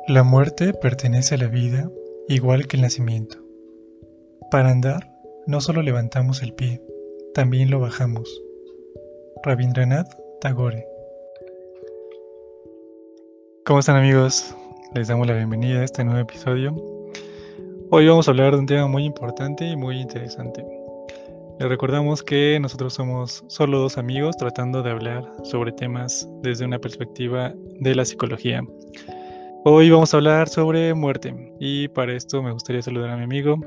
La muerte pertenece a la vida igual que el nacimiento. Para andar, no solo levantamos el pie, también lo bajamos. Rabindranath Tagore. ¿Cómo están, amigos? Les damos la bienvenida a este nuevo episodio. Hoy vamos a hablar de un tema muy importante y muy interesante. Les recordamos que nosotros somos solo dos amigos tratando de hablar sobre temas desde una perspectiva de la psicología. Hoy vamos a hablar sobre muerte y para esto me gustaría saludar a mi amigo.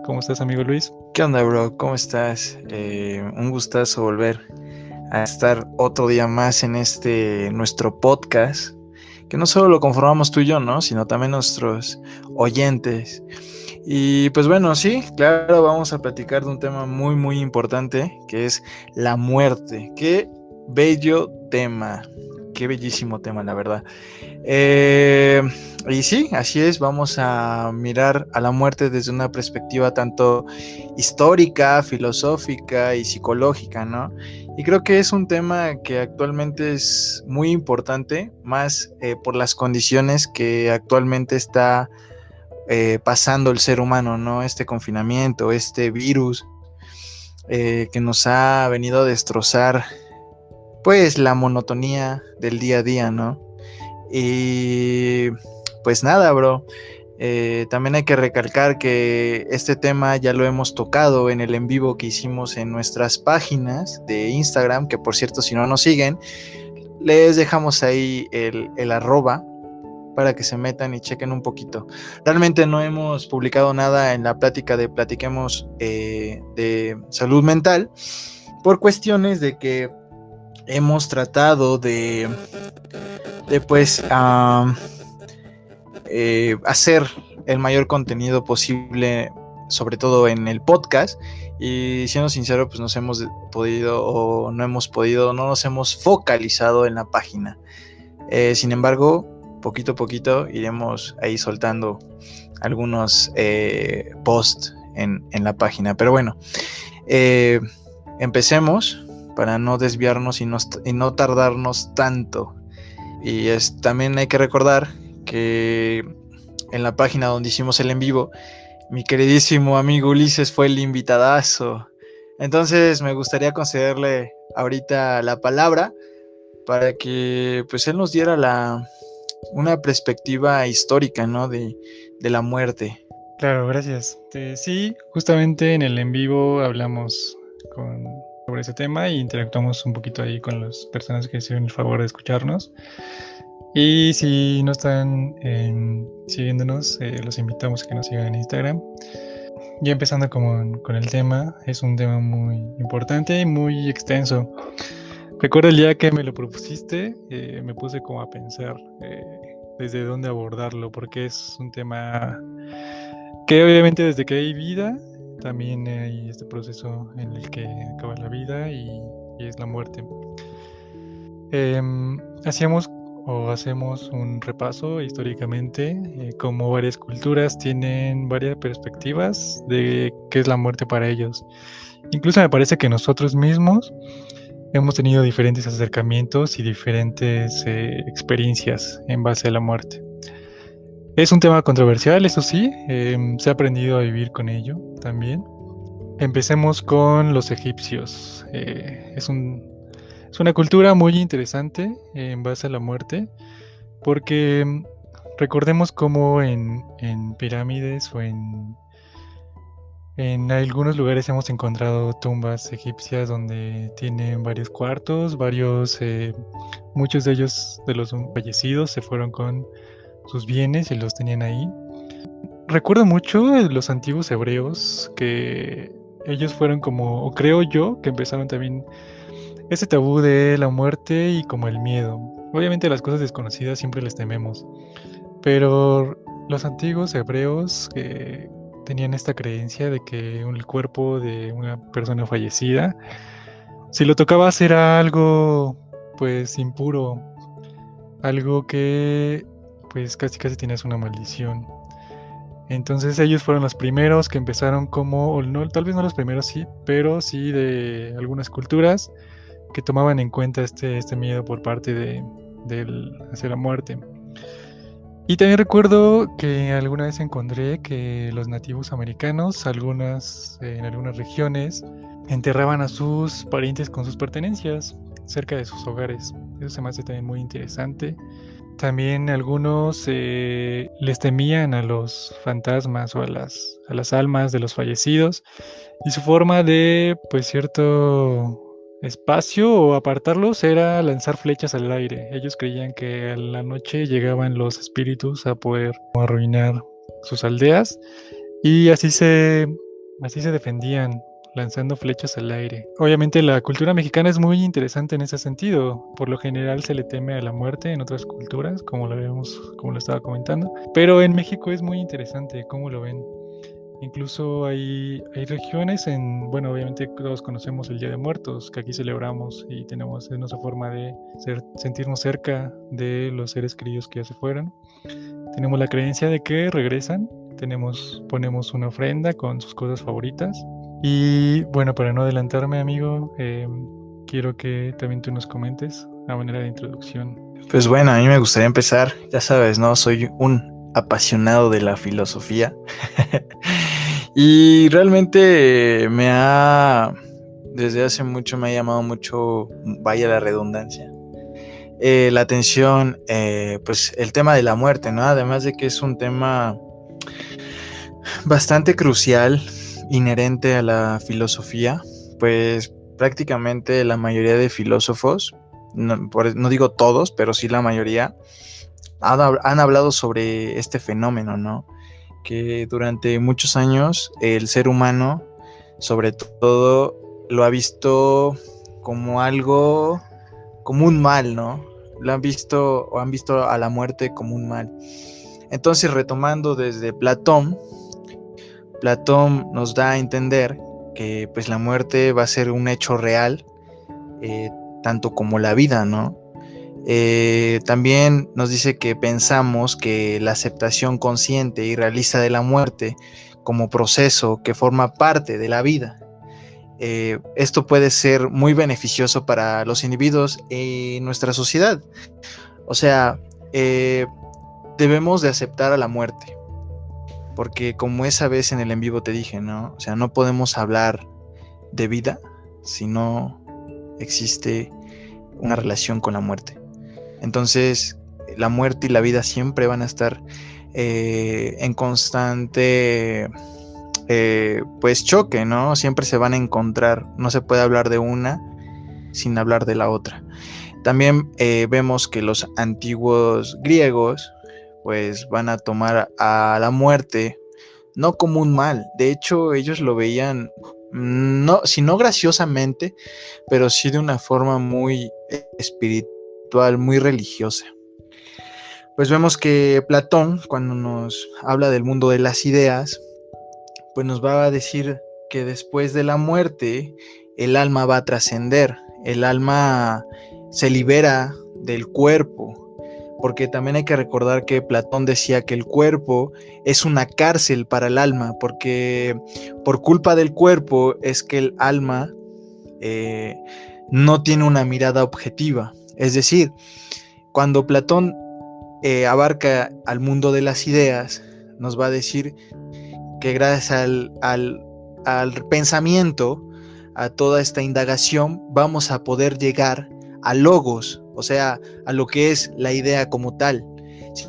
¿Cómo estás, amigo Luis? ¿Qué onda, bro? ¿Cómo estás? Un gustazo volver a estar otro día más en nuestro podcast, que no solo lo conformamos tú y yo, ¿no? Sino también nuestros oyentes. Y pues bueno, sí, claro, vamos a platicar de un tema muy, muy importante, que es la muerte. Qué bello tema, qué bellísimo tema, la verdad. Y sí, así es, vamos a mirar a la muerte desde una perspectiva tanto histórica, filosófica y psicológica, ¿no? Y creo que es un tema que actualmente es muy importante, más por las condiciones que actualmente está pasando el ser humano, ¿no? Este confinamiento, este virus que nos ha venido a destrozar, pues, la monotonía del día a día, ¿no? Y pues nada, bro. También hay que recalcar que este tema ya lo hemos tocado en el en vivo que hicimos en nuestras páginas de Instagram, que por cierto, si no nos siguen, les dejamos ahí el arroba para que se metan y chequen un poquito. Realmente no hemos publicado nada en la plática de Platiquemos de salud mental por cuestiones de que hemos tratado de pues hacer el mayor contenido posible, sobre todo en el podcast. Y siendo sincero, pues nos hemos podido o no hemos podido, no nos hemos focalizado en la página. Sin embargo, poquito a poquito iremos ahí soltando algunos posts en la página. Pero bueno, empecemos para no desviarnos y no tardarnos tanto. Y también hay que recordar que en la página donde hicimos el en vivo, mi queridísimo amigo Ulises fue el invitadazo. Entonces me gustaría concederle ahorita la palabra para que pues él nos diera una perspectiva histórica, ¿no? de la muerte. Claro, gracias. Sí, justamente en el en vivo hablamos sobre ese tema e interactuamos un poquito ahí con las personas que hicieron el favor de escucharnos. Y si no están siguiéndonos, los invitamos a que nos sigan en Instagram. Ya empezando con el tema, es un tema muy importante y muy extenso. Recuerdo el día que me lo propusiste, me puse como a pensar desde dónde abordarlo, porque es un tema que obviamente desde que hay vida, también hay este proceso en el que acaba la vida y es la muerte. Hacíamos o hacemos un repaso históricamente, como varias culturas tienen varias perspectivas de qué es la muerte para ellos. Incluso me parece que nosotros mismos hemos tenido diferentes acercamientos y diferentes experiencias en base a la muerte. Es un tema controversial, eso sí, se ha aprendido a vivir con ello también. Empecemos con los egipcios. Es una cultura muy interesante en base a la muerte, porque recordemos cómo en pirámides o en algunos lugares hemos encontrado tumbas egipcias donde tienen varios cuartos, muchos de ellos, de los fallecidos, se fueron con sus bienes y los tenían ahí. Recuerdo mucho de los antiguos hebreos que ellos fueron como, o creo yo, que empezaron también ese tabú de la muerte y como el miedo. Obviamente las cosas desconocidas siempre les tememos, pero los antiguos hebreos que tenían esta creencia de que el cuerpo de una persona fallecida, si lo tocabas era algo pues impuro, algo que pues casi casi tenías una maldición. Entonces ellos fueron los primeros que empezaron como, o no, tal vez no los primeros sí, pero sí de algunas culturas que tomaban en cuenta este miedo por parte hacia la muerte. Y también recuerdo que alguna vez encontré que los nativos americanos, en algunas regiones, enterraban a sus parientes con sus pertenencias cerca de sus hogares. Eso se me hace también muy interesante. También algunos les temían a los fantasmas o a las almas de los fallecidos y su forma de, pues, cierto espacio o apartarlos era lanzar flechas al aire. Ellos creían que a la noche llegaban los espíritus a poder arruinar sus aldeas y así se defendían, lanzando flechas al aire. Obviamente la cultura mexicana es muy interesante en ese sentido. Por lo general se le teme a la muerte en otras culturas, como lo vemos, como lo estaba comentando. Pero en México es muy interesante cómo lo ven. Incluso hay regiones bueno, obviamente todos conocemos el Día de Muertos, que aquí celebramos y tenemos, es nuestra forma de sentirnos cerca de los seres queridos que ya se fueron. Tenemos la creencia de que regresan, ponemos una ofrenda con sus cosas favoritas. Y bueno, para no adelantarme, amigo, quiero que también tú nos comentes a manera de introducción. Pues bueno, a mí me gustaría empezar, ya sabes, ¿no? Soy un apasionado de la filosofía y realmente desde hace mucho me ha llamado mucho, vaya la redundancia, la atención, pues el tema de la muerte, ¿no? Además de que es un tema bastante crucial, inherente a la filosofía, pues prácticamente la mayoría de filósofos, no digo todos, pero sí la mayoría, han hablado sobre este fenómeno, ¿no? Que durante muchos años el ser humano, sobre todo, lo ha visto como algo, como un mal, ¿no? Lo han visto o han visto a la muerte como un mal. Entonces, retomando desde Platón nos da a entender que pues la muerte va a ser un hecho real, tanto como la vida, ¿no? También nos dice que pensamos que la aceptación consciente y realista de la muerte como proceso que forma parte de la vida, esto puede ser muy beneficioso para los individuos y nuestra sociedad. O sea, debemos de aceptar a la muerte, porque como esa vez en el en vivo te dije, ¿no? O sea, no podemos hablar de vida si no existe una relación con la muerte. Entonces, la muerte y la vida siempre van a estar en constante pues choque, ¿no? Siempre se van a encontrar. No se puede hablar de una sin hablar de la otra. También vemos que los antiguos griegos pues van a tomar a la muerte no como un mal. De hecho, ellos lo veían, no, si no graciosamente, pero sí de una forma muy espiritual, muy religiosa. Pues vemos que Platón, cuando nos habla del mundo de las ideas, pues nos va a decir que después de la muerte, el alma va a trascender, el alma se libera del cuerpo, porque también hay que recordar que Platón decía que el cuerpo es una cárcel para el alma, porque por culpa del cuerpo es que el alma no tiene una mirada objetiva. Es decir, cuando Platón abarca al mundo de las ideas, nos va a decir que gracias al pensamiento, a toda esta indagación, vamos a poder llegar a logos, o sea, a lo que es la idea como tal.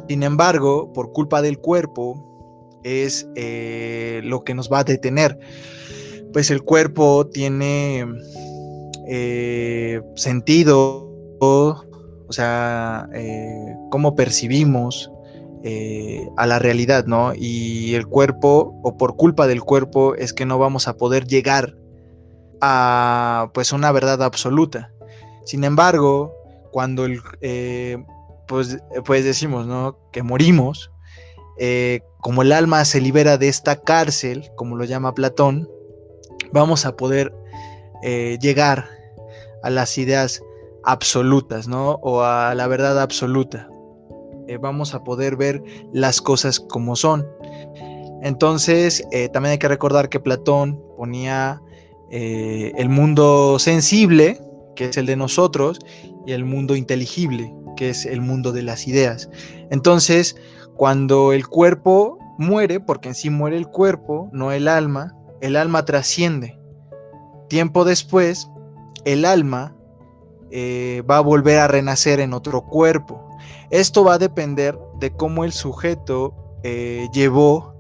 Sin embargo, por culpa del cuerpo, es lo que nos va a detener. Pues el cuerpo tiene sentido, o sea, cómo percibimos a la realidad, ¿no? Y el cuerpo, o por culpa del cuerpo, es que no vamos a poder llegar a pues una verdad absoluta. Sin embargo, cuando pues decimos, ¿no? Que morimos, como el alma se libera de esta cárcel, como lo llama Platón, vamos a poder llegar a las ideas absolutas, ¿no? O a la verdad absoluta. Vamos a poder ver las cosas como son. Entonces, también hay que recordar que Platón ponía el mundo sensible, que es el de nosotros, y el mundo inteligible, que es el mundo de las ideas. Entonces, Cuando el cuerpo muere, porque en sí muere el cuerpo, no el alma trasciende. Tiempo después, el alma va a volver a renacer en otro cuerpo. Esto va a depender de cómo el sujeto llevó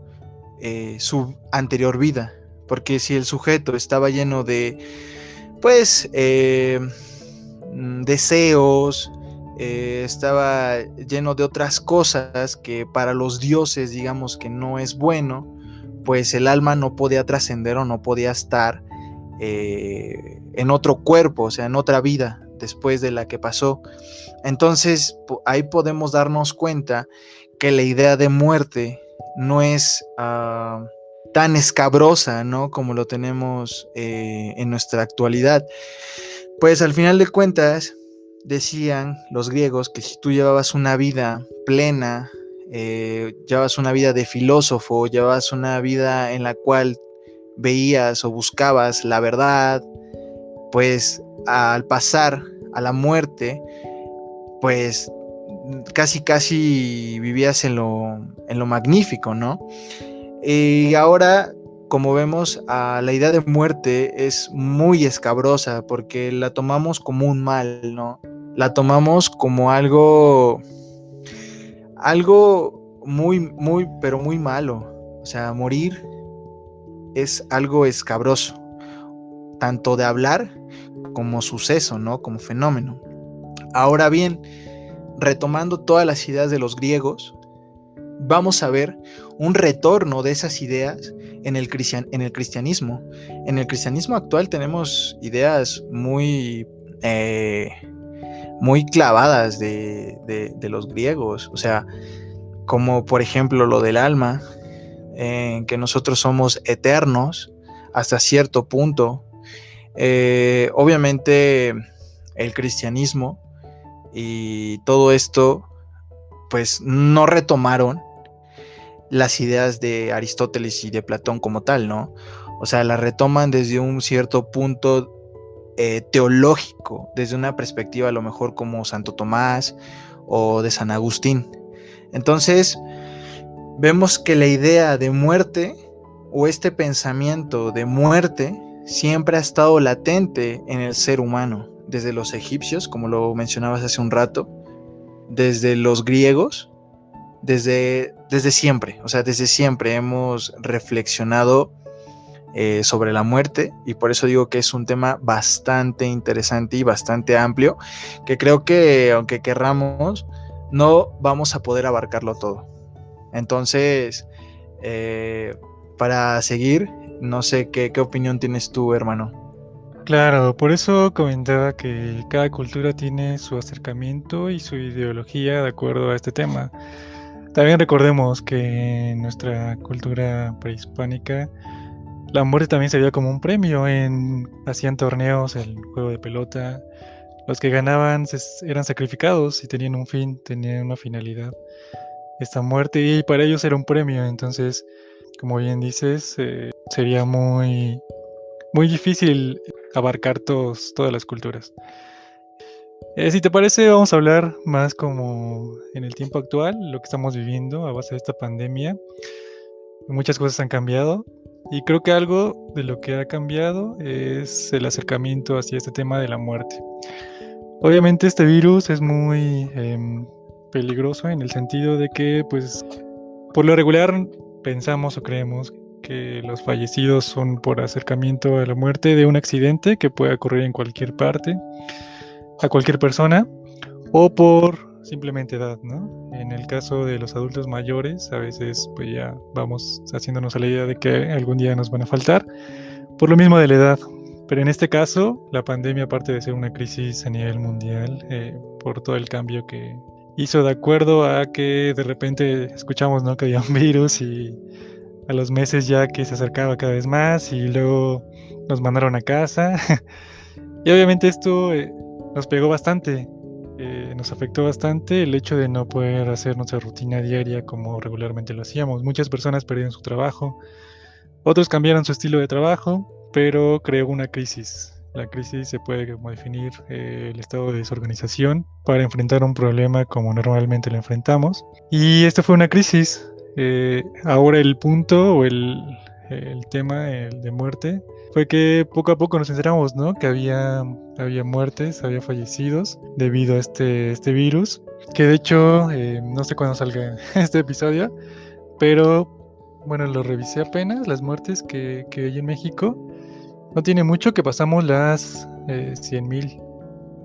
su anterior vida. Porque si el sujeto estaba lleno de, pues, deseos, estaba lleno de otras cosas que para los dioses, digamos que no es bueno, pues el alma no podía trascender o no podía estar en otro cuerpo, o sea, en otra vida después de la que pasó. Entonces, ahí podemos darnos cuenta que la idea de muerte no es tan escabrosa, ¿no? Como lo tenemos en nuestra actualidad. Pues al final de cuentas, decían los griegos que si tú llevabas una vida plena, llevabas una vida de filósofo, llevabas una vida en la cual veías o buscabas la verdad, pues al pasar a la muerte, pues casi vivías en lo magnífico, ¿no? Y ahora, como vemos, la idea de muerte es muy escabrosa porque la tomamos como un mal, ¿no? La tomamos como algo pero muy malo. O sea, morir es algo escabroso, tanto de hablar como suceso, ¿no? Como fenómeno. Ahora bien, retomando todas las ideas de los griegos, vamos a ver un retorno de esas ideas en el cristianismo. En el cristianismo actual tenemos ideas muy clavadas de los griegos, o sea, como por ejemplo lo del alma, en que nosotros somos eternos hasta cierto punto. Obviamente el cristianismo y todo esto pues no retomaron las ideas de Aristóteles y de Platón como tal, ¿no? O sea, las retoman desde un cierto punto teológico, desde una perspectiva a lo mejor como Santo Tomás o de San Agustín. Entonces, vemos que la idea de muerte o este pensamiento de muerte siempre ha estado latente en el ser humano, desde los egipcios, como lo mencionabas hace un rato, desde los griegos, desde siempre, o sea, desde siempre hemos reflexionado sobre la muerte, y por eso digo que es un tema bastante interesante y bastante amplio, que creo que aunque querramos, no vamos a poder abarcarlo todo. Entonces, para seguir, no sé qué opinión tienes tú, hermano. Claro, por eso comentaba que cada cultura tiene su acercamiento y su ideología de acuerdo a este tema. También recordemos que en nuestra cultura prehispánica la muerte también se veía como un premio. Hacían torneos, el juego de pelota. Los que ganaban eran sacrificados y tenían un fin, tenían una finalidad. Esta muerte, y para ellos era un premio. Entonces, como bien dices, sería muy, muy difícil abarcar todas las culturas. Si te parece, vamos a hablar más como en el tiempo actual, lo que estamos viviendo a base de esta pandemia. Muchas cosas han cambiado y creo que algo de lo que ha cambiado es el acercamiento hacia este tema de la muerte. Obviamente este virus es muy peligroso en el sentido de que, pues, por lo regular pensamos o creemos que los fallecidos son por acercamiento a la muerte de un accidente que puede ocurrir en cualquier parte, a cualquier persona, o por simplemente edad, ¿no? En el caso de los adultos mayores, a veces pues ya vamos haciéndonos a la idea de que algún día nos van a faltar, por lo mismo de la edad. Pero en este caso, la pandemia, aparte de ser una crisis a nivel mundial, por todo el cambio que hizo de acuerdo a que de repente escuchamos, ¿no?, que había un virus y a los meses ya que se acercaba cada vez más y luego nos mandaron a casa. Y obviamente esto nos pegó bastante, nos afectó bastante el hecho de no poder hacer nuestra rutina diaria como regularmente lo hacíamos. Muchas personas perdieron su trabajo, otros cambiaron su estilo de trabajo, pero creó una crisis. La crisis se puede como definir el estado de desorganización para enfrentar un problema como normalmente lo enfrentamos. Y esta fue una crisis. Ahora el punto o el tema el de muerte fue que poco a poco nos enteramos, ¿no? Que había muertes, había fallecidos debido a este virus. Que de hecho, no sé cuándo salga este episodio, pero bueno, lo revisé apenas, las muertes que hay en México. No tiene mucho que pasamos las 100,000,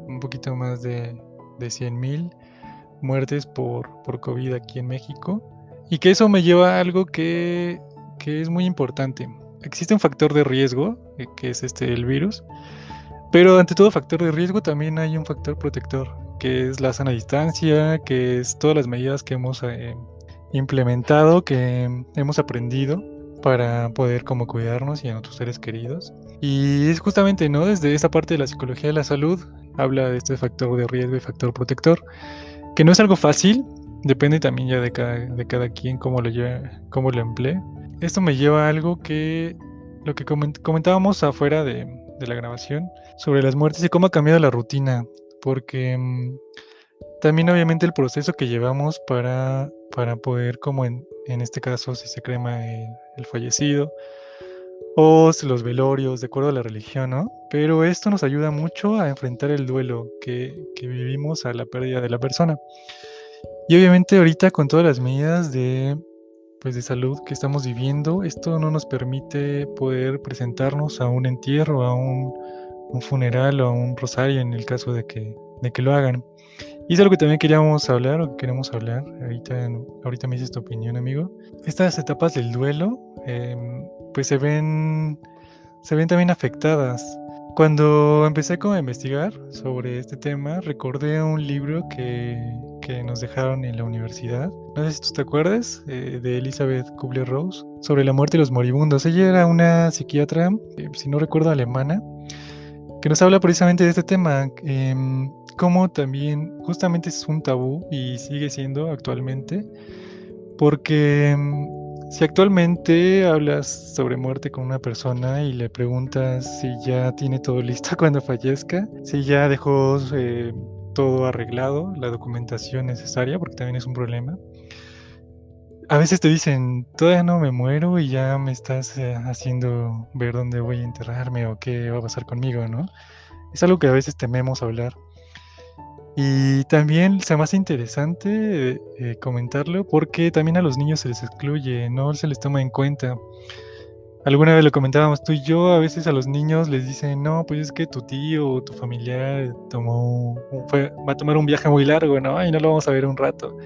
un poquito más de 100,000 muertes por COVID aquí en México. Y que eso me lleva a algo que es muy importante. Existe un factor de riesgo, que es el virus, pero ante todo factor de riesgo también hay un factor protector, que es la sana distancia, que es todas las medidas que hemos implementado, que hemos aprendido para poder como cuidarnos y a nuestros seres queridos. Y es justamente, ¿no? Desde esta parte de la psicología de la salud, habla de este factor de riesgo y factor protector, que no es algo fácil, depende también ya de cada quien cómo lo lleva, cómo lo emplee. Esto me lleva a algo que lo que comentábamos afuera de la grabación sobre las muertes y cómo ha cambiado la rutina, porque también obviamente el proceso que llevamos para poder, como en este caso, si se crema el fallecido, o si los velorios, de acuerdo a la religión, ¿no? Pero esto nos ayuda mucho a enfrentar el duelo que vivimos a la pérdida de la persona. Y obviamente ahorita con todas las medidas pues, de salud que estamos viviendo, esto no nos permite poder presentarnos a un entierro, a un funeral o a un rosario en el caso de que lo hagan. Y es algo que también queríamos hablar o que queremos hablar. Ahorita me dices tu opinión, amigo. Estas etapas del duelo, pues se ven también afectadas. Cuando empecé como a investigar sobre este tema, recordé un libro que nos dejaron en la universidad. No sé si tú te acuerdas, de Elizabeth Kubler-Ross, sobre la muerte de los moribundos. Ella era una psiquiatra, si no recuerdo, alemana, que nos habla precisamente de este tema, cómo también justamente es un tabú y sigue siendo actualmente, porque si actualmente hablas sobre muerte con una persona y le preguntas si ya tiene todo listo cuando fallezca, si ya dejó todo arreglado, la documentación necesaria, porque también es un problema. A veces te dicen, todavía no me muero y ya me estás haciendo ver dónde voy a enterrarme o qué va a pasar conmigo, ¿no? Es algo que a veces tememos hablar. Y también se me hace interesante comentarlo porque también a los niños se les excluye, no se les toma en cuenta. Alguna vez lo comentábamos tú y yo, a veces a los niños les dicen, no, pues es que tu tío o tu familiar va a tomar un viaje muy largo, ¿no? Y no lo vamos a ver un rato.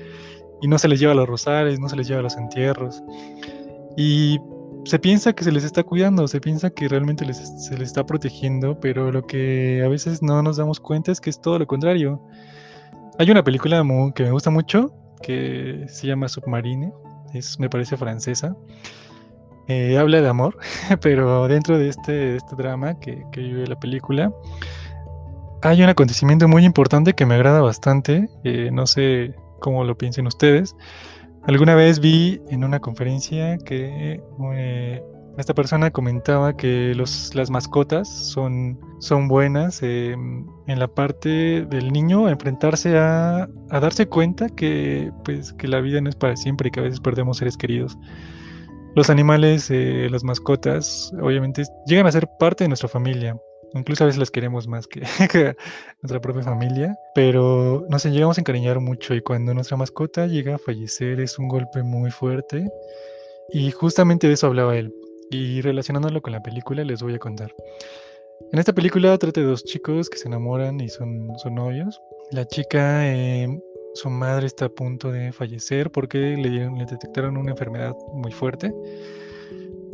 Y no se les lleva a los rosarios, no se les lleva a los entierros. Y se piensa que se les está cuidando, se piensa que realmente se les está protegiendo, pero lo que a veces no nos damos cuenta es que es todo lo contrario. Hay una película que me gusta mucho que se llama Submarine, me parece francesa. Habla de amor, pero dentro de este drama que vive la película, hay un acontecimiento muy importante que me agrada bastante. No sé cómo lo piensen ustedes. Alguna vez vi en una conferencia que esta persona comentaba que las mascotas son buenas en la parte del niño, a enfrentarse a darse cuenta pues, que la vida no es para siempre y que a veces perdemos seres queridos. Los animales, las mascotas, obviamente llegan a ser parte de nuestra familia. Incluso a veces las queremos más que, que nuestra propia familia, pero nos llegamos a encariñar mucho y cuando nuestra mascota llega a fallecer es un golpe muy fuerte y justamente de eso hablaba él. Y relacionándolo con la película les voy a contar. En esta película trata de dos chicos que se enamoran y son novios. La chica, su madre está a punto de fallecer porque le detectaron una enfermedad muy fuerte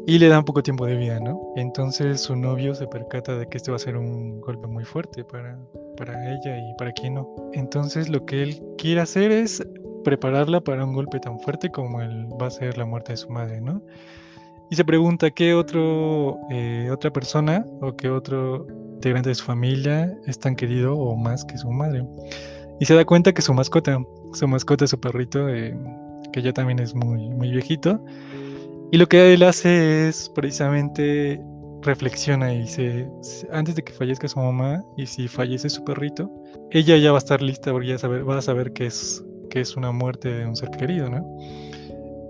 y le dan poco tiempo de vida, ¿no? Entonces su novio se percata de que este va a ser un golpe muy fuerte para ella y para quien no. Entonces lo que él quiere hacer es prepararla para un golpe tan fuerte como va a ser la muerte de su madre, ¿no? Y se pregunta qué otra persona o qué otro integrante de su familia es tan querido o más que su madre. Y se da cuenta que su mascota es su perrito, que ya también es muy, muy viejito. Y lo que él hace es precisamente reflexiona y antes de que fallezca su mamá y si fallece su perrito, ella ya va a estar lista porque va a saber que es una muerte de un ser querido, ¿no?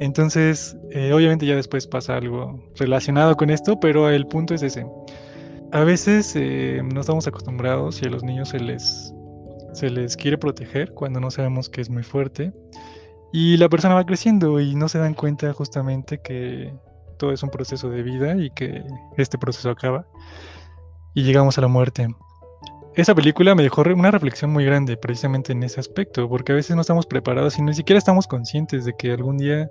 Entonces, obviamente ya después pasa algo relacionado con esto, pero el punto es ese. A veces no estamos acostumbrados y a los niños se les quiere proteger cuando no sabemos que es muy fuerte. Y la persona va creciendo y no se dan cuenta justamente que todo es un proceso de vida y que este proceso acaba y llegamos a la muerte. Esa película me dejó una reflexión muy grande precisamente en ese aspecto, porque a veces no estamos preparados y ni siquiera estamos conscientes de que algún día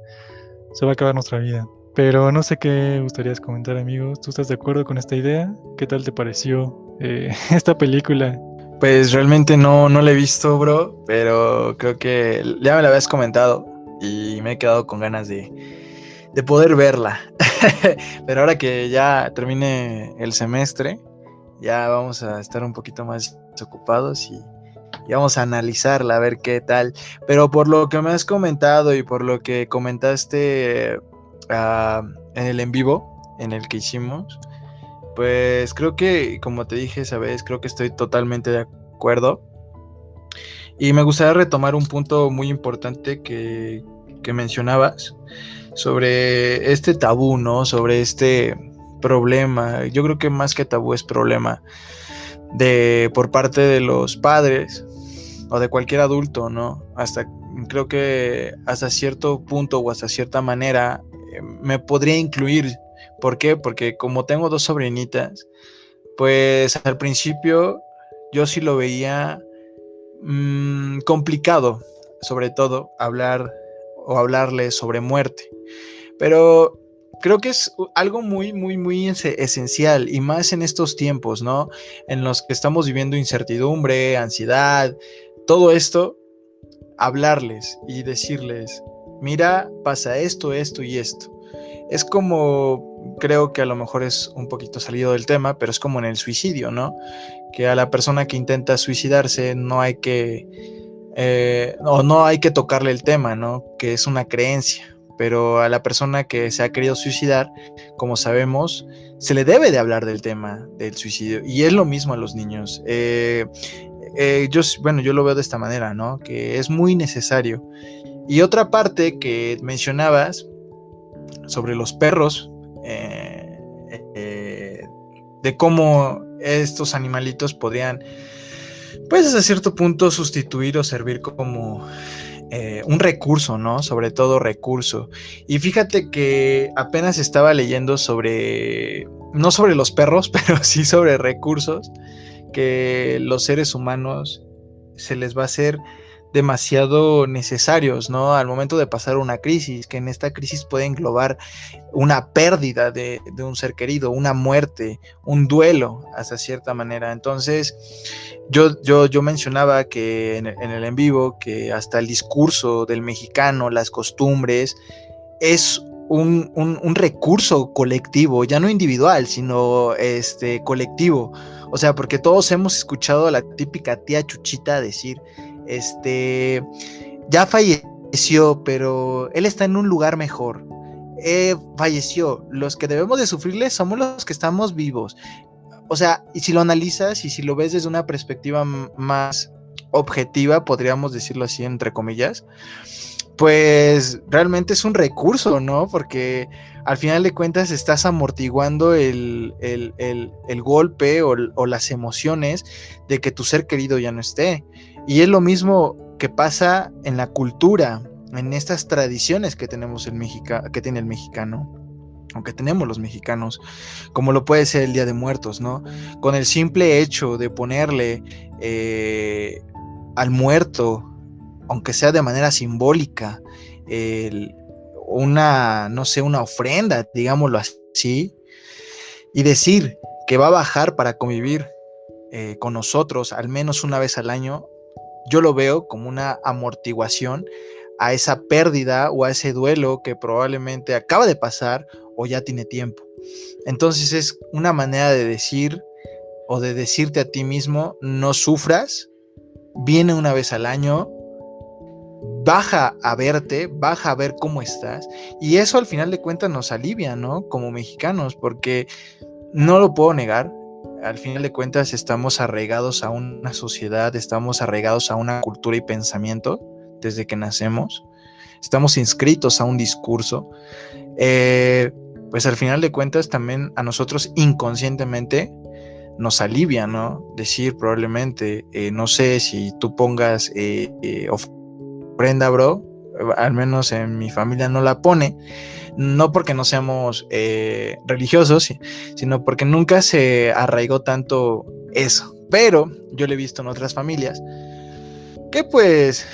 se va a acabar nuestra vida. Pero no sé qué gustarías comentar, amigos. ¿Tú estás de acuerdo con esta idea? ¿Qué tal te pareció esta película? Pues realmente no la he visto, bro, pero creo que ya me la habías comentado y me he quedado con ganas de poder verla. Pero ahora que ya termine el semestre, ya vamos a estar un poquito más ocupados y vamos a analizarla, a ver qué tal. Pero por lo que me has comentado y por lo que comentaste en el en vivo, en el que hicimos, pues creo que, como te dije esa vez, creo que estoy totalmente de acuerdo. Y me gustaría retomar un punto muy importante que mencionabas sobre este tabú, ¿no? Sobre este problema. Yo creo que más que tabú es problema por parte de los padres o de cualquier adulto, ¿no? Creo que hasta cierto punto o hasta cierta manera me podría incluir. ¿Por qué? Porque como tengo dos sobrinitas, pues al principio yo sí lo veía complicado, sobre todo hablarles sobre muerte. Pero creo que es algo muy, muy, muy esencial y más en estos tiempos, ¿no? En los que estamos viviendo incertidumbre, ansiedad, todo esto, hablarles y decirles, mira, pasa esto, esto y esto. Es como, creo que a lo mejor es un poquito salido del tema, pero es como en el suicidio, ¿no? Que a la persona que intenta suicidarse no hay que, no hay que tocarle el tema, ¿no? Que es una creencia. Pero a la persona que se ha querido suicidar, como sabemos, se le debe de hablar del tema del suicidio. Y es lo mismo a los niños. Yo lo veo de esta manera, ¿no? Que es muy necesario. Y otra parte que mencionabas sobre los perros, de cómo estos animalitos podrían, pues hasta cierto punto, sustituir o servir como un recurso, ¿no? Sobre todo recurso. Y fíjate que apenas estaba leyendo no sobre los perros, pero sí sobre recursos que los seres humanos se les va a hacer demasiado necesarios, ¿no? Al momento de pasar una crisis, que en esta crisis puede englobar una pérdida de un ser querido, una muerte, un duelo, hasta cierta manera. Entonces, yo mencionaba que en el en vivo, que hasta el discurso del mexicano, las costumbres, es un recurso colectivo, ya no individual, sino colectivo. O sea, porque todos hemos escuchado a la típica tía Chuchita decir, ya falleció, pero él está en un lugar mejor. Falleció. Los que debemos de sufrirle somos los que estamos vivos. O sea, y si lo analizas y si lo ves desde una perspectiva más objetiva, podríamos decirlo así, entre comillas, pues realmente es un recurso, ¿no? Porque al final de cuentas estás amortiguando el golpe o las emociones de que tu ser querido ya no esté. Y es lo mismo que pasa en la cultura, en estas tradiciones que tenemos que tiene el mexicano, o que tenemos los mexicanos, como lo puede ser el Día de Muertos, ¿no? Con el simple hecho de ponerle al muerto, aunque sea de manera simbólica, no sé, una ofrenda, digámoslo así, y decir que va a bajar para convivir con nosotros al menos una vez al año, yo lo veo como una amortiguación a esa pérdida o a ese duelo que probablemente acaba de pasar o ya tiene tiempo. Entonces es una manera de decir o de decirte a ti mismo, no sufras, viene una vez al año, baja a verte, baja a ver cómo estás, y eso al final de cuentas nos alivia, ¿no? Como mexicanos, porque no lo puedo negar. Al final de cuentas estamos arraigados a una sociedad, estamos arraigados a una cultura y pensamiento desde que nacemos, estamos inscritos a un discurso. Pues al final de cuentas también a nosotros inconscientemente nos alivia, ¿no? Decir probablemente, no sé si tú pongas ofrenda, bro, al menos en mi familia no la pone, no porque no seamos religiosos, sino porque nunca se arraigó tanto eso. Pero yo lo he visto en otras familias que pues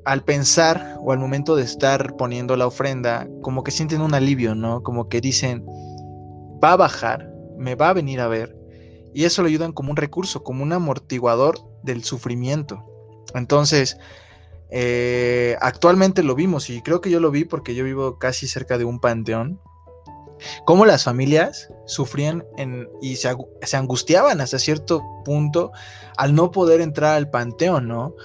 al pensar o al momento de estar poniendo la ofrenda, como que sienten un alivio, ¿no? Como que dicen, va a bajar, me va a venir a ver. Y eso lo ayudan como un recurso, como un amortiguador del sufrimiento. Entonces, actualmente lo vimos, y creo que yo lo vi porque yo vivo casi cerca de un panteón, cómo las familias sufrían y se angustiaban hasta cierto punto al no poder entrar al panteón, ¿no?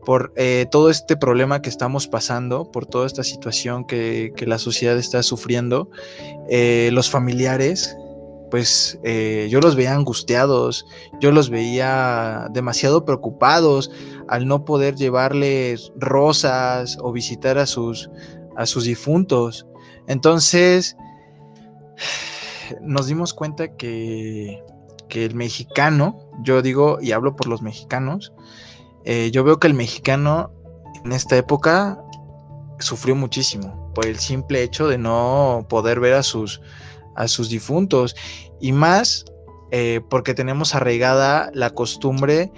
Por todo este problema que estamos pasando, por toda esta situación que la sociedad está sufriendo, los familiares, pues yo los veía angustiados, yo los veía demasiado preocupados al no poder llevarles rosas o visitar a sus difuntos. Entonces nos dimos cuenta que el mexicano, yo digo y hablo por los mexicanos, yo veo que el mexicano en esta época sufrió muchísimo por el simple hecho de no poder ver a sus difuntos, y más porque tenemos arraigada la costumbre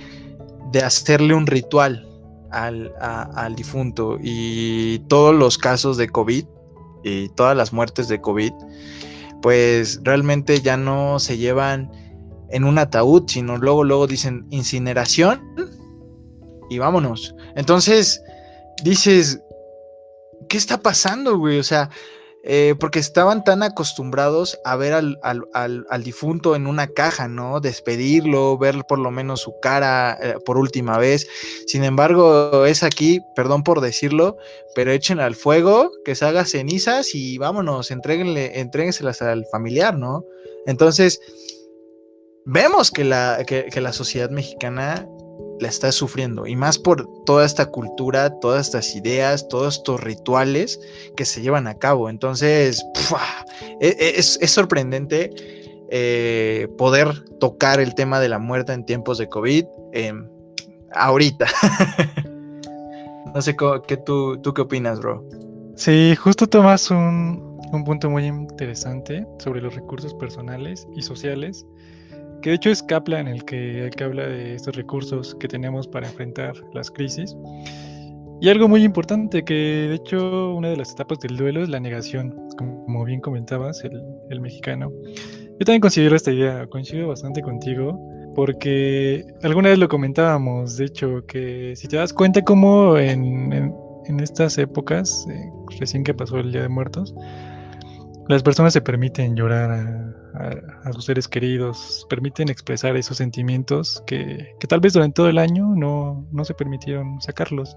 de hacerle un ritual al difunto, y todos los casos de COVID y todas las muertes de COVID pues realmente ya no se llevan en un ataúd, sino luego dicen incineración y vámonos. Entonces dices, ¿qué está pasando, güey? O sea, porque estaban tan acostumbrados a ver al difunto en una caja, ¿no? Despedirlo, ver por lo menos su cara por última vez. Sin embargo, es aquí, perdón por decirlo, pero echen al fuego, que se haga cenizas y vámonos, entréguenselas al familiar, ¿no? Entonces, vemos que la sociedad mexicana la está sufriendo, y más por toda esta cultura, todas estas ideas, todos estos rituales que se llevan a cabo. Entonces, es sorprendente poder tocar el tema de la muerte en tiempos de COVID ahorita. No sé tú qué opinas, bro. Sí, justo tomas un punto muy interesante sobre los recursos personales y sociales, que de hecho es Kaplan el que habla de estos recursos que tenemos para enfrentar las crisis. Y algo muy importante, que de hecho una de las etapas del duelo es la negación, como bien comentabas, el mexicano. Yo también considero esta idea, coincido bastante contigo, porque alguna vez lo comentábamos, de hecho, que si te das cuenta cómo en estas épocas, recién que pasó el Día de Muertos, las personas se permiten llorar a sus seres queridos, permiten expresar esos sentimientos que tal vez durante todo el año no se permitieron sacarlos.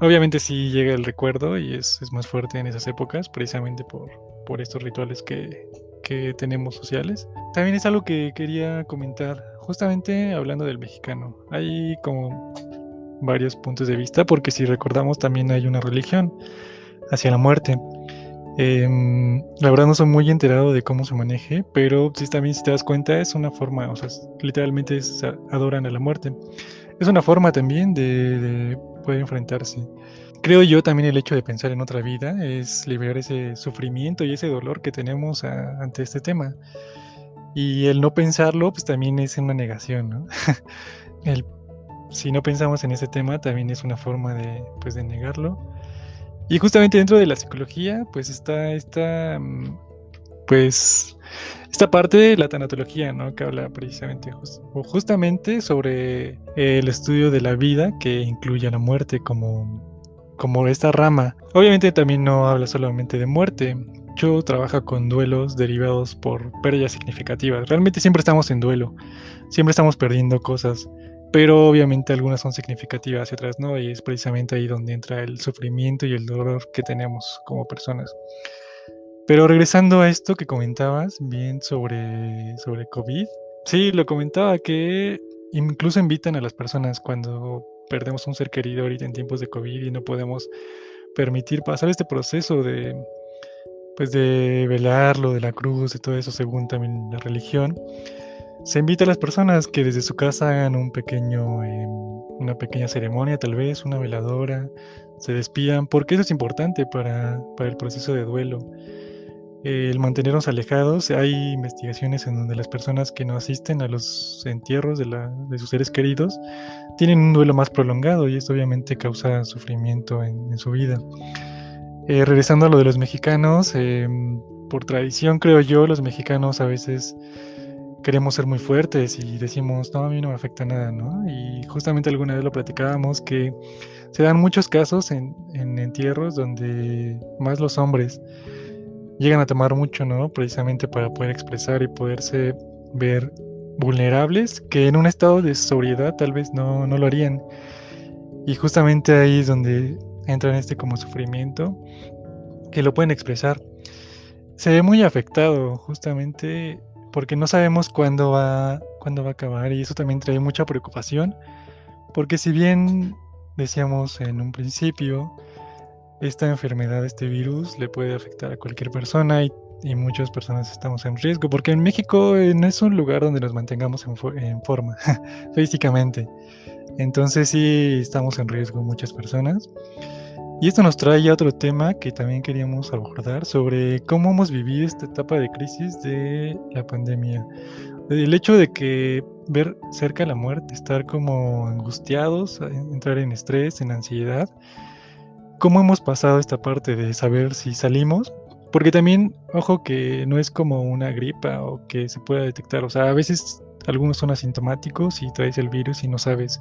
Obviamente sí llega el recuerdo y es más fuerte en esas épocas, precisamente por estos rituales que tenemos sociales. También es algo que quería comentar, justamente hablando del mexicano. Hay como varios puntos de vista, porque si recordamos también hay una religión hacia la muerte. La verdad no soy muy enterado de cómo se maneje, pero sí, también si te das cuenta es una forma, o sea, literalmente adoran a la muerte. Es una forma también de poder enfrentarse. Creo yo también el hecho de pensar en otra vida es liberar ese sufrimiento y ese dolor que tenemos ante este tema. Y el no pensarlo, pues también es una negación, ¿no? El, si no pensamos en ese tema, también es una forma pues, de negarlo. Y justamente dentro de la psicología, pues está pues, esta parte de la tanatología, ¿no? Que habla precisamente o justamente sobre el estudio de la vida que incluye a la muerte como esta rama. Obviamente también no habla solamente de muerte. Yo trabajo con duelos derivados por pérdidas significativas. Realmente siempre estamos en duelo, siempre estamos perdiendo cosas, pero obviamente algunas son significativas y otras no, y es precisamente ahí donde entra el sufrimiento y el dolor que tenemos como personas. Pero regresando a esto que comentabas, bien sobre COVID, sí, lo comentaba que incluso invitan a las personas cuando perdemos un ser querido ahorita en tiempos de COVID y no podemos permitir pasar este proceso de, pues de velarlo, de la cruz, de todo eso según también la religión. Se invita a las personas que desde su casa hagan una pequeña ceremonia, tal vez, una veladora, se despidan, porque eso es importante para el proceso de duelo. El mantenernos alejados, hay investigaciones en donde las personas que no asisten a los entierros de sus seres queridos tienen un duelo más prolongado y esto obviamente causa sufrimiento en su vida. Regresando a lo de los mexicanos, por tradición creo yo, los mexicanos a veces queremos ser muy fuertes y decimos, no, a mí no me afecta nada, ¿no? Y justamente alguna vez lo platicábamos que se dan muchos casos en entierros donde más los hombres llegan a tomar mucho, ¿no? Precisamente para poder expresar y poderse ver vulnerables, que en un estado de sobriedad tal vez no lo harían. Y justamente ahí es donde entra en este como sufrimiento, que lo pueden expresar. Se ve muy afectado justamente porque no sabemos cuándo va a acabar y eso también trae mucha preocupación, porque si bien decíamos en un principio, esta enfermedad, este virus, le puede afectar a cualquier persona y muchas personas estamos en riesgo, porque en México no es un lugar donde nos mantengamos en forma físicamente. Entonces sí estamos en riesgo muchas personas. Y esto nos trae a otro tema que también queríamos abordar sobre cómo hemos vivido esta etapa de crisis de la pandemia. El hecho de que ver cerca la muerte, estar como angustiados, entrar en estrés, en ansiedad, cómo hemos pasado esta parte de saber si salimos, porque también, ojo, que no es como una gripa o que se pueda detectar, o sea, a veces algunos son asintomáticos y traes el virus y no sabes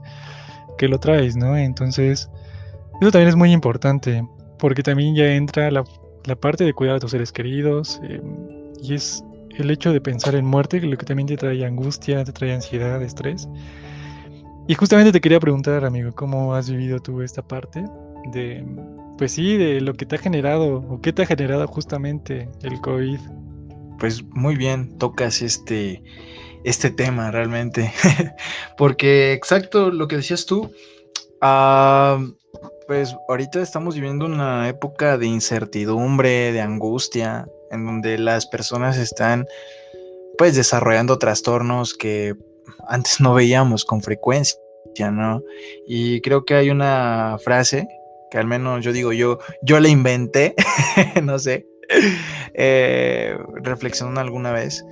que lo traes, ¿no? Entonces, eso también es muy importante, porque también ya entra la parte de cuidar a tus seres queridos, y es el hecho de pensar en muerte, lo que también te trae angustia, te trae ansiedad, estrés. Y justamente te quería preguntar, amigo, ¿cómo has vivido tú esta parte de, pues sí, de lo que te ha generado o qué te ha generado justamente el COVID? Pues muy bien, tocas este tema realmente, porque exacto lo que decías tú, ah, pues ahorita estamos viviendo una época de incertidumbre, de angustia, en donde las personas están pues desarrollando trastornos que antes no veíamos con frecuencia, ¿no? Y creo que hay una frase que al menos yo digo, yo la inventé, no sé, reflexionando alguna vez,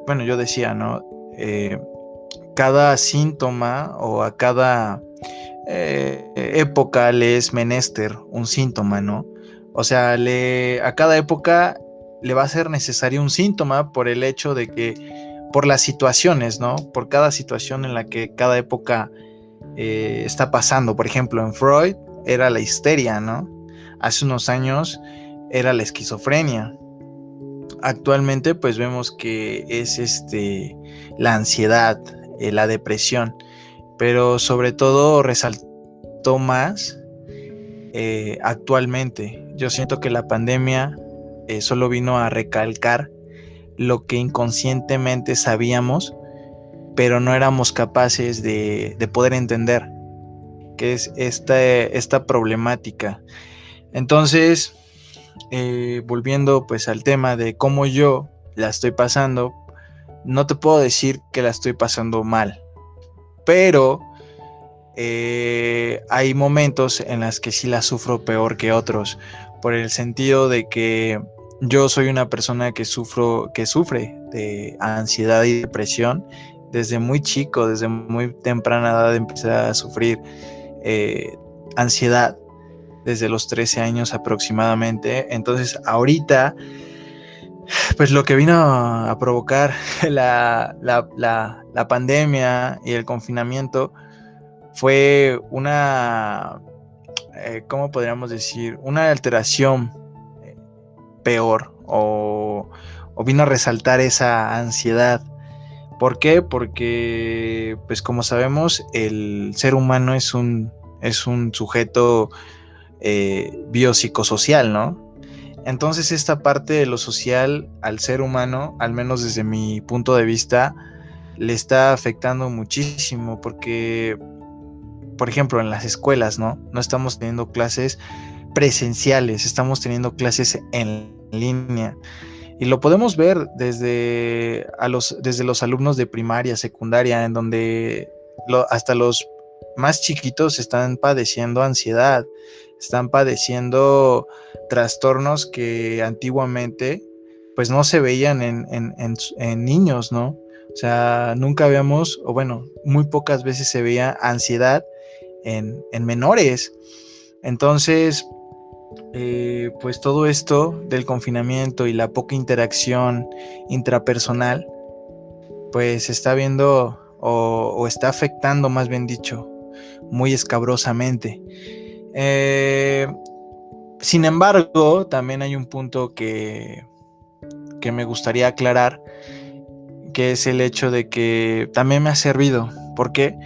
bueno, yo decía, ¿no? Cada síntoma o a cada época le es menester un síntoma, ¿no? O sea, a cada época le va a ser necesario un síntoma por el hecho de que, por las situaciones, ¿no? Por cada situación en la que cada época está pasando. Por ejemplo, en Freud era la histeria, ¿no? Hace unos años era la esquizofrenia. Actualmente, pues vemos que es la ansiedad, la depresión, pero sobre todo resaltó más actualmente. Yo siento que la pandemia solo vino a recalcar lo que inconscientemente sabíamos, pero no éramos capaces de poder entender, que es esta problemática. Entonces, volviendo pues al tema de cómo yo la estoy pasando, no te puedo decir que la estoy pasando mal, pero hay momentos en los que sí la sufro peor que otros, por el sentido de que yo soy una persona que sufre de ansiedad y depresión. Desde muy chico, desde muy temprana edad empecé a sufrir ansiedad desde los 13 años aproximadamente. Entonces ahorita, pues lo que vino a provocar la pandemia y el confinamiento fue una, ¿cómo podríamos decir? Una alteración peor, o vino a resaltar esa ansiedad. ¿Por qué? Porque, pues como sabemos, el ser humano es un sujeto biopsicosocial, ¿no? Entonces esta parte de lo social al ser humano, al menos desde mi punto de vista, le está afectando muchísimo porque, por ejemplo, en las escuelas, no estamos teniendo clases presenciales, estamos teniendo clases en línea. Y lo podemos ver desde los alumnos de primaria, secundaria, en donde hasta los más chiquitos están padeciendo ansiedad, están padeciendo trastornos que antiguamente pues no se veían en niños, ¿no? O sea, nunca veíamos, o bueno, muy pocas veces se veía ansiedad en menores. Entonces, pues todo esto del confinamiento y la poca interacción intrapersonal, pues se está viendo o está afectando, más bien dicho, muy escabrosamente. Sin embargo, también hay un punto que me gustaría aclarar, que es el hecho de que también me ha servido. ¿Por qué?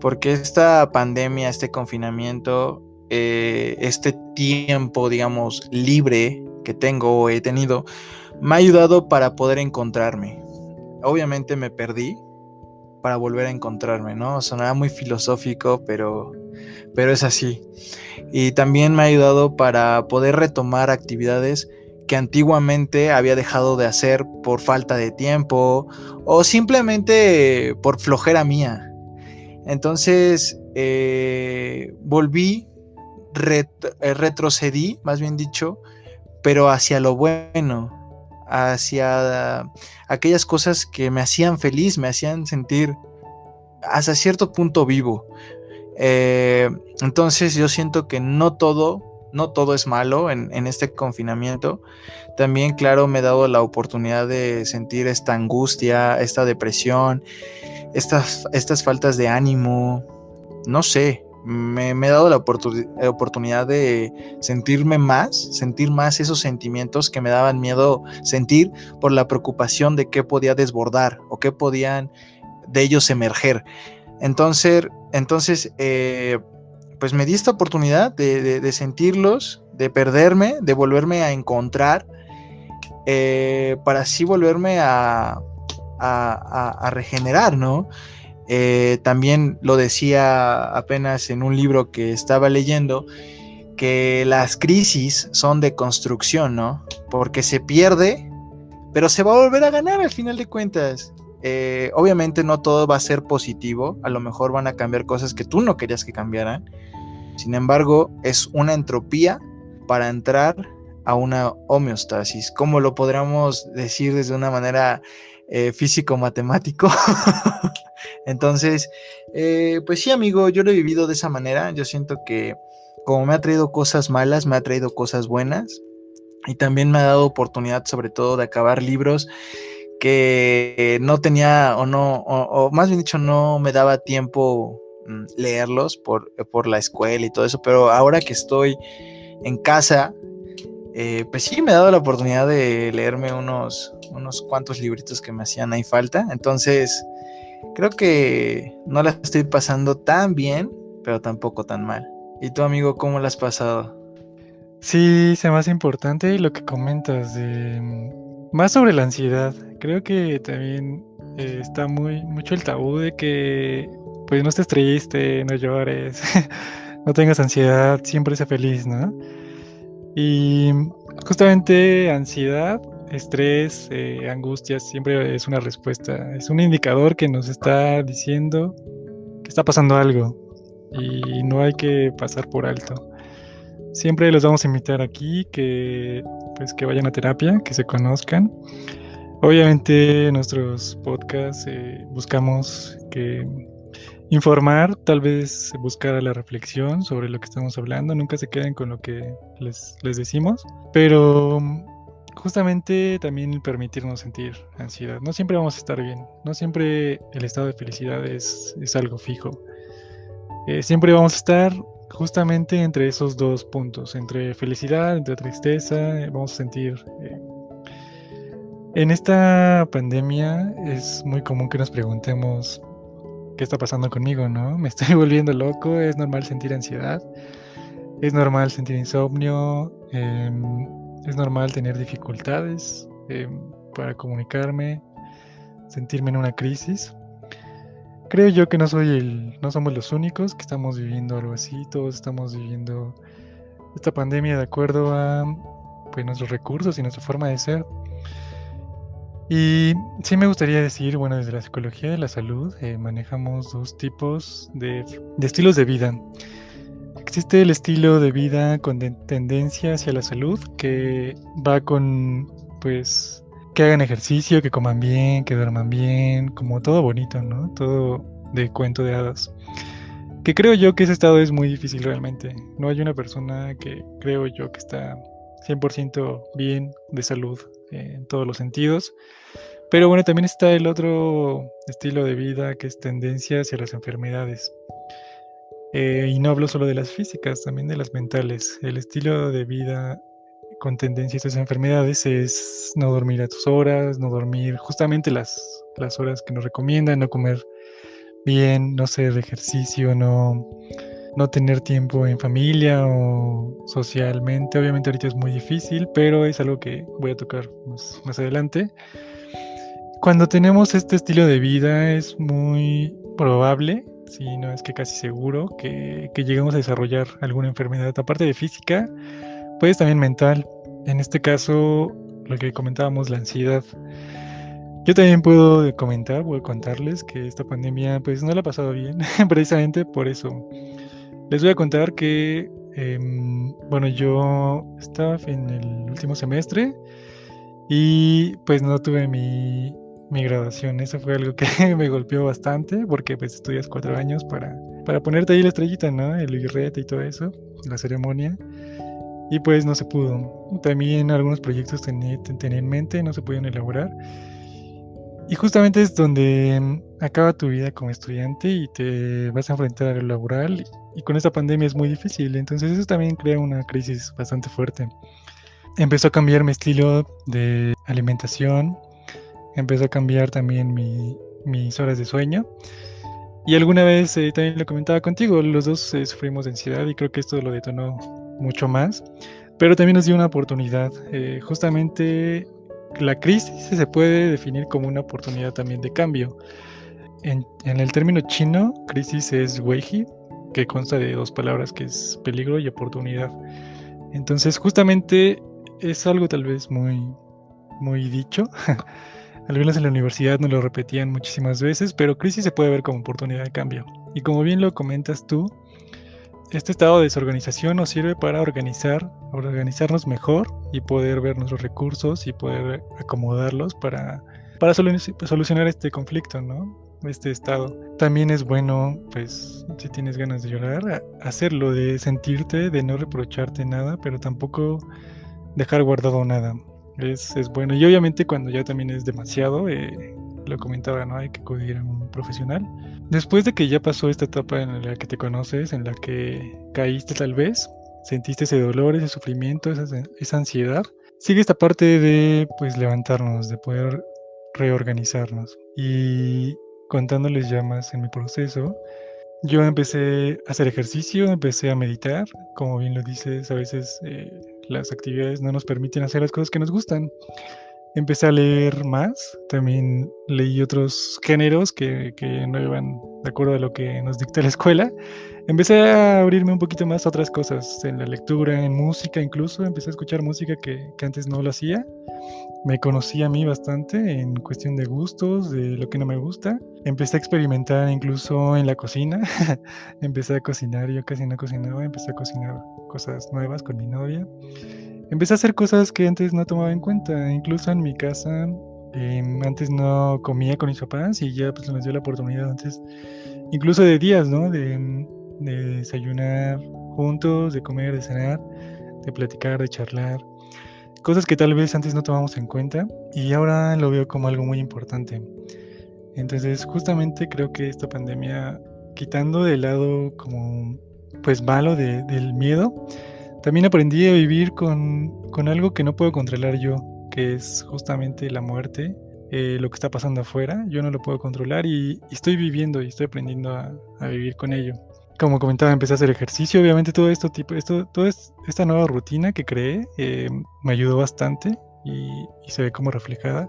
Porque esta pandemia, este confinamiento, este tiempo, digamos, libre que tengo o he tenido, me ha ayudado para poder encontrarme. Obviamente me perdí para volver a encontrarme, ¿no? Sonaba muy filosófico, pero es así. Y también me ha ayudado para poder retomar actividades que antiguamente había dejado de hacer por falta de tiempo o simplemente por flojera mía. Entonces retrocedí, más bien dicho, pero hacia lo bueno, hacia aquellas cosas que me hacían feliz, me hacían sentir hasta cierto punto vivo. Entonces yo siento que no todo es malo en este confinamiento. También, claro, me he dado la oportunidad de sentir esta angustia, esta depresión, estas faltas de ánimo. No sé, me he dado la oportunidad de sentir más esos sentimientos que me daban miedo sentir por la preocupación de qué podía desbordar o qué podían de ellos emerger. Entonces pues me di esta oportunidad de sentirlos, de perderme, de volverme a encontrar, para así volverme a regenerar, ¿no? También lo decía apenas en un libro que estaba leyendo, que las crisis son de construcción, ¿no? Porque se pierde, pero se va a volver a ganar al final de cuentas. Obviamente no todo va a ser positivo, a lo mejor van a cambiar cosas que tú no querías que cambiaran. Sin embargo, es una entropía para entrar a una homeostasis, como lo podríamos decir desde una manera físico-matemático. Entonces, pues sí, amigo, yo lo he vivido de esa manera. Yo siento que como me ha traído cosas malas, me ha traído cosas buenas. Y también me ha dado oportunidad, sobre todo, de acabar libros que no tenía o más bien dicho, no me daba tiempo leerlos por la escuela y todo eso. Pero ahora que estoy en casa, pues sí, me he dado la oportunidad de leerme unos cuantos libritos que me hacían ahí falta. Entonces, creo que no la estoy pasando tan bien, pero tampoco tan mal. ¿Y tú, amigo, cómo la has pasado? Sí, se me hace importante lo que comentas más sobre la ansiedad. Creo que también está mucho el tabú de que pues no estés triste, no llores, no tengas ansiedad, siempre sé feliz, ¿no? Y justamente ansiedad, estrés, angustias, siempre es una respuesta, es un indicador que nos está diciendo que está pasando algo y no hay que pasar por alto. Siempre los vamos a invitar aquí que pues que vayan a terapia, que se conozcan. Obviamente en nuestros podcasts buscamos que informar, tal vez buscar a la reflexión sobre lo que estamos hablando, nunca se queden con lo que les decimos, pero justamente también el permitirnos sentir ansiedad. No siempre vamos a estar bien, no siempre el estado de felicidad es algo fijo. Siempre vamos a estar justamente entre esos dos puntos, entre felicidad, entre tristeza, vamos a sentir... En esta pandemia es muy común que nos preguntemos qué está pasando conmigo, ¿no? Me estoy volviendo loco, es normal sentir ansiedad, es normal sentir insomnio, es normal tener dificultades para comunicarme, sentirme en una crisis. Creo yo que no somos los únicos que estamos viviendo algo así. Todos estamos viviendo esta pandemia de acuerdo a pues, nuestros recursos y nuestra forma de ser. Y sí me gustaría decir, bueno, desde la psicología de la salud manejamos dos tipos de estilos de vida. Existe el estilo de vida con tendencia hacia la salud, que va con, pues, que hagan ejercicio, que coman bien, que duerman bien, como todo bonito, ¿no? Todo de cuento de hadas. Que creo yo que ese estado es muy difícil realmente. No hay una persona que creo yo que está 100% bien de salud en todos los sentidos. Pero bueno, también está el otro estilo de vida que es tendencia hacia las enfermedades. Y no hablo solo de las físicas, también de las mentales. El estilo de vida con tendencia a estas enfermedades es no dormir a tus horas, no dormir justamente las horas que nos recomiendan, no comer bien, no hacer ejercicio, no tener tiempo en familia o socialmente. Obviamente ahorita es muy difícil, pero es algo que voy a tocar más adelante. Cuando tenemos este estilo de vida es muy probable, si no es que casi seguro, que lleguemos a desarrollar alguna enfermedad, aparte de física, pues también mental. En este caso, lo que comentábamos, la ansiedad. Yo también puedo contarles que esta pandemia pues no la he pasado bien, precisamente por eso. Les voy a contar que, bueno, yo estaba en el último semestre y pues no tuve mi graduación. Eso fue algo que me golpeó bastante porque pues estudias 4 años para ponerte ahí la estrellita, ¿no? El birrete y todo eso, la ceremonia. Y pues no se pudo. También algunos proyectos tenía en mente, no se pudieron elaborar. Y justamente es donde acaba tu vida como estudiante y te vas a enfrentar a lo laboral. Y con esta pandemia es muy difícil. Entonces eso también crea una crisis bastante fuerte. Empezó a cambiar mi estilo de alimentación, empezó a cambiar también mis horas de sueño. Y alguna vez también lo comentaba contigo, los dos sufrimos de ansiedad y creo que esto lo detonó mucho más, pero también nos dio una oportunidad. Justamente la crisis se puede definir como una oportunidad también de cambio. En el término chino, crisis es weihi, que consta de dos palabras que es peligro y oportunidad. Entonces justamente es algo tal vez muy dicho. Algunos en la universidad nos lo repetían muchísimas veces, pero crisis se puede ver como oportunidad de cambio. Y como bien lo comentas tú, este estado de desorganización nos sirve para organizarnos mejor y poder ver nuestros recursos y poder acomodarlos para solucionar este conflicto, ¿no? Este estado. También es bueno, pues, si tienes ganas de llorar, hacerlo, de sentirte, de no reprocharte nada, pero tampoco dejar guardado nada. Es bueno. Y obviamente cuando ya también es demasiado, lo comentaba, ¿no? Hay que acudir a un profesional. Después de que ya pasó esta etapa en la que te conoces, en la que caíste tal vez, sentiste ese dolor, ese sufrimiento, esa ansiedad, sigue esta parte de pues levantarnos, de poder reorganizarnos. Y contándoles ya más en mi proceso, yo empecé a hacer ejercicio, empecé a meditar, como bien lo dices, a veces las actividades no nos permiten hacer las cosas que nos gustan. Empecé a leer más, también leí otros géneros que no iban de acuerdo a lo que nos dicta la escuela. Empecé a abrirme un poquito más a otras cosas, en la lectura, en música incluso, empecé a escuchar música que antes no lo hacía. Me conocí a mí bastante en cuestión de gustos, de lo que no me gusta. Empecé a experimentar incluso en la cocina. Empecé a cocinar, yo casi no cocinaba, empecé a cocinar cosas nuevas con mi novia. Empecé a hacer cosas que antes no tomaba en cuenta, incluso en mi casa. Antes no comía con mis papás y ya pues nos dio la oportunidad antes, incluso de días, ¿no? De desayunar juntos, de comer, de cenar, de platicar, de charlar. Cosas que tal vez antes no tomamos en cuenta y ahora lo veo como algo muy importante. Entonces, justamente creo que esta pandemia, quitando de lado como pues malo del miedo, también aprendí a vivir con algo que no puedo controlar yo, que es justamente la muerte, lo que está pasando afuera. Yo no lo puedo controlar y estoy viviendo y estoy aprendiendo a vivir con ello. como comentaba, empecé a hacer ejercicio. Obviamente todo esto, esta nueva rutina que creé me ayudó bastante y se ve como reflejada.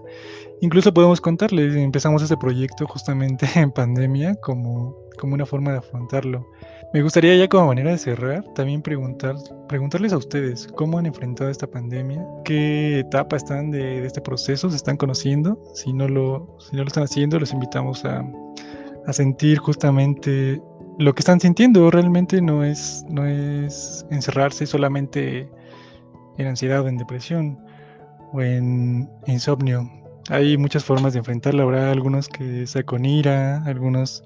Incluso podemos contarles, empezamos este proyecto justamente en pandemia como una forma de afrontarlo. Me gustaría ya como manera de cerrar, también preguntarles a ustedes cómo han enfrentado esta pandemia, qué etapa están de este proceso, se están conociendo. Si no lo están haciendo, los invitamos a sentir justamente lo que están sintiendo. Realmente no es encerrarse solamente en ansiedad o en depresión o en insomnio. Hay muchas formas de enfrentarlo. Habrá algunos que sea con ira, algunos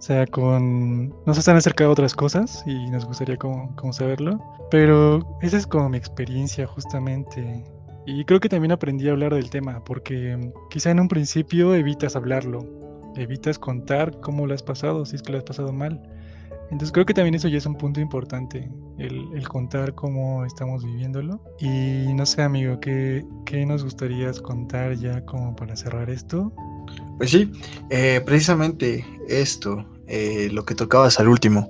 sea con... Nos están acercando a otras cosas y nos gustaría como saberlo. Pero esa es como mi experiencia justamente. Y creo que también aprendí a hablar del tema porque quizá en un principio evitas hablarlo, evitas contar cómo lo has pasado, si es que lo has pasado mal. Entonces creo que también eso ya es un punto importante, el contar cómo estamos viviéndolo. Y no sé, amigo, ¿qué nos gustaría contar ya como para cerrar esto? Pues sí, precisamente esto, lo que tocabas al último,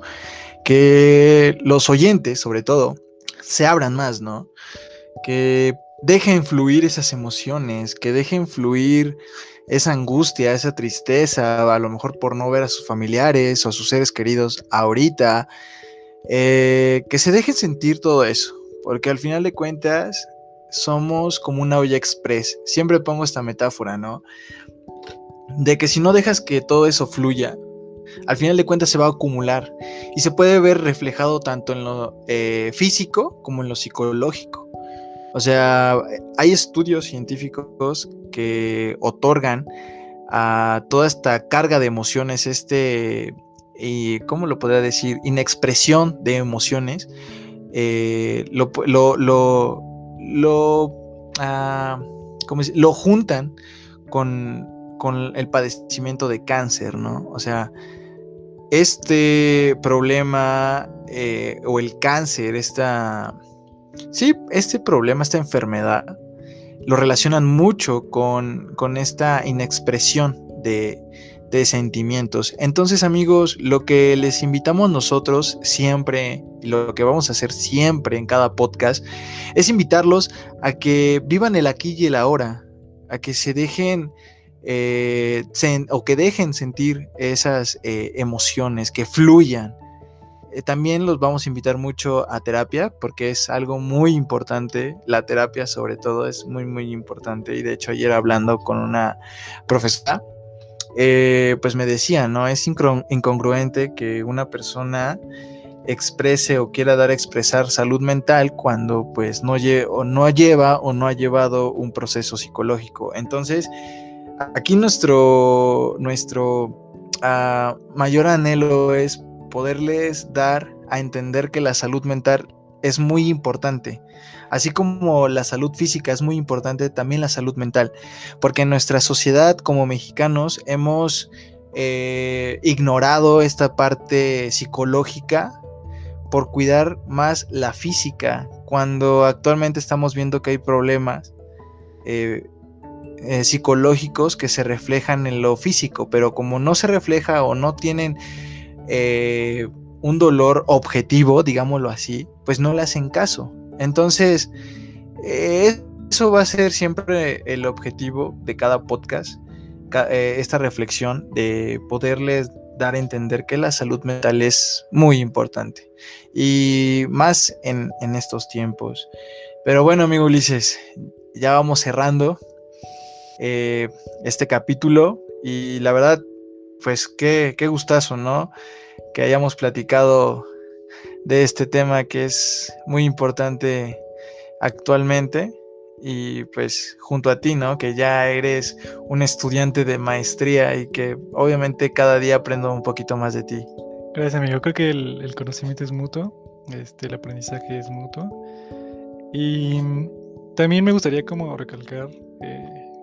que los oyentes, sobre todo, se abran más, ¿no? Que dejen fluir esas emociones, que dejen fluir esa angustia, esa tristeza, a lo mejor por no ver a sus familiares o a sus seres queridos ahorita, que se dejen sentir todo eso, porque al final de cuentas somos como una olla express. Siempre pongo esta metáfora, ¿no? De que si no dejas que todo eso fluya, al final de cuentas se va a acumular y se puede ver reflejado tanto en lo físico como en lo psicológico. O sea, hay estudios científicos que otorgan a toda esta carga de emociones, y ¿cómo lo podría decir? Inexpresión de emociones, lo juntan con el padecimiento de cáncer, ¿no? O sea, este problema o el cáncer, este problema, esta enfermedad, lo relacionan mucho con esta inexpresión de sentimientos. Entonces, amigos, lo que les invitamos nosotros siempre, y lo que vamos a hacer siempre en cada podcast, es invitarlos a que vivan el aquí y el ahora, a que se dejen o que dejen sentir esas emociones, que fluyan. También los vamos a invitar mucho a terapia porque es algo muy importante. La terapia sobre todo es muy muy importante, y de hecho ayer hablando con una profesora, pues me decía, ¿no? Es incongruente que una persona exprese o quiera dar a expresar salud mental cuando pues no lleva o no ha llevado un proceso psicológico. Entonces aquí nuestro mayor anhelo es poderles dar a entender que la salud mental es muy importante. Así como la salud física es muy importante, también la salud mental. Porque en nuestra sociedad como mexicanos hemos ignorado esta parte psicológica por cuidar más la física, cuando actualmente estamos viendo que hay problemas psicológicos que se reflejan en lo físico, pero como no se refleja o no tienen un dolor objetivo, digámoslo así, pues no le hacen caso. Entonces, eso va a ser siempre el objetivo de cada podcast, esta reflexión de poderles dar a entender que la salud mental es muy importante, y más en estos tiempos. Pero bueno, amigo Ulises, ya vamos cerrando este capítulo, y la verdad, pues qué gustazo, ¿no? Que hayamos platicado de este tema que es muy importante actualmente, y pues junto a ti, ¿no? Que ya eres un estudiante de maestría y que obviamente cada día aprendo un poquito más de ti. Gracias, amigo. Creo que el conocimiento es mutuo, el aprendizaje es mutuo. Y también me gustaría como recalcar,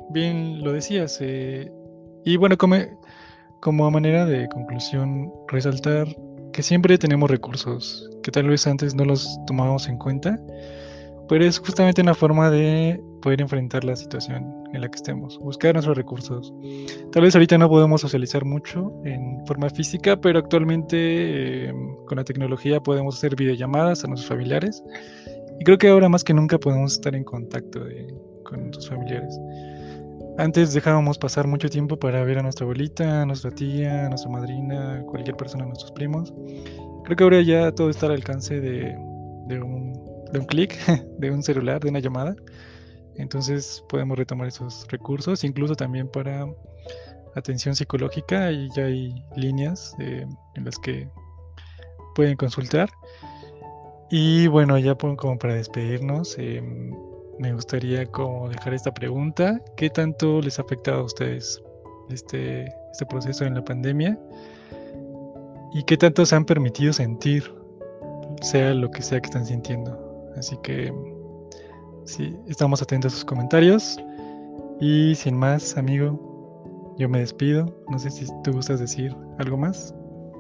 bien lo decías, y bueno, como a manera de conclusión, resaltar que siempre tenemos recursos, que tal vez antes no los tomábamos en cuenta, pero es justamente una forma de poder enfrentar la situación en la que estemos, buscar nuestros recursos. Tal vez ahorita no podemos socializar mucho en forma física, pero actualmente con la tecnología podemos hacer videollamadas a nuestros familiares. Y creo que ahora más que nunca podemos estar en contacto con nuestros familiares. Antes dejábamos pasar mucho tiempo para ver a nuestra abuelita, a nuestra tía, a nuestra madrina, cualquier persona, a nuestros primos. Creo que ahora ya todo está al alcance de un clic, de un celular, de una llamada. Entonces podemos retomar esos recursos, incluso también para atención psicológica, y ya hay líneas en las que pueden consultar. Y bueno, ya como para despedirnos, me gustaría como dejar esta pregunta: ¿qué tanto les ha afectado a ustedes este proceso en la pandemia? ¿Y qué tanto se han permitido sentir, sea lo que sea que están sintiendo? Así que sí, estamos atentos a sus comentarios. Y sin más, amigo, yo me despido. No sé si tú gustas decir algo más.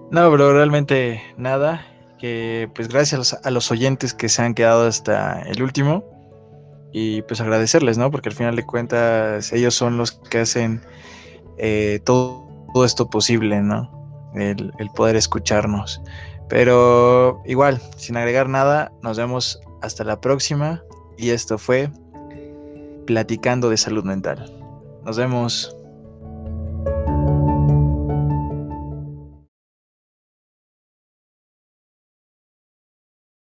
No, bro, realmente nada. Que pues gracias a los oyentes que se han quedado hasta el último. Y pues agradecerles, ¿no? Porque al final de cuentas ellos son los que hacen todo esto posible, ¿no? El poder escucharnos. Pero igual, sin agregar nada, nos vemos hasta la próxima. Y esto fue Platicando de Salud Mental. Nos vemos.